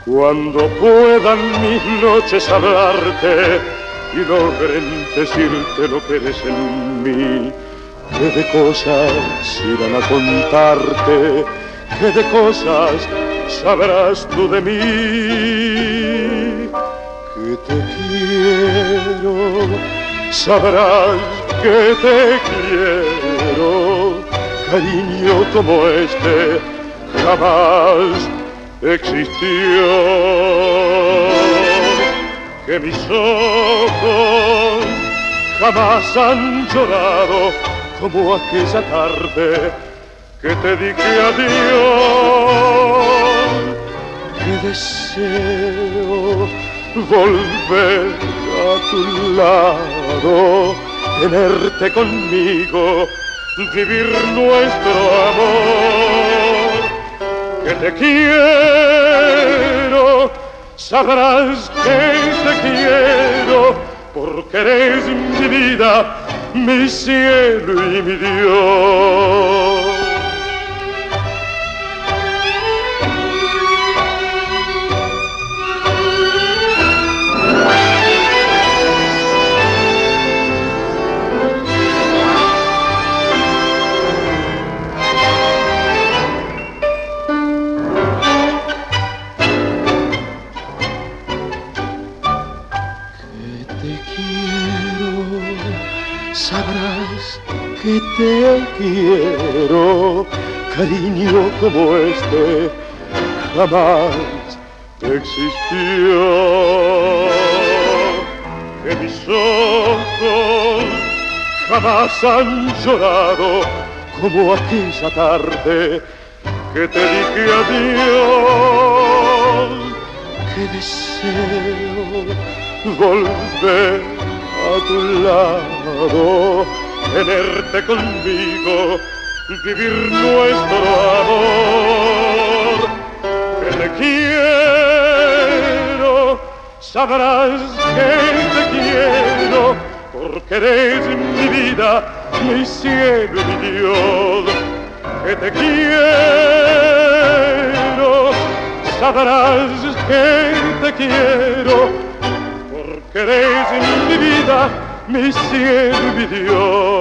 Cuando puedan mis noches hablarte y logren decirte lo que eres en mí, que de cosas irán a contarte, que de cosas sabrás tú de mí, que te quiero, sabrás que te quiero, cariño como este jamás existió, que mis ojos jamás han llorado como aquella tarde que te dije adiós, que deseo volver a tu lado, tenerte conmigo, vivir nuestro amor, que te quiero, sabrás que te quiero, porque eres mi vida, mi cielo y mi Dios. Sabrás que te quiero, cariño como este jamás existió, que mis ojos jamás han llorado como aquella tarde que te dije adiós, que deseo volver a tu lado, tenerte conmigo, vivir nuestro amor, que te quiero, sabrás que te quiero, porque eres mi vida, mi cielo y mi Dios, que te quiero, sabrás que te quiero, que eres mi vida, mi cielo y mi Dios.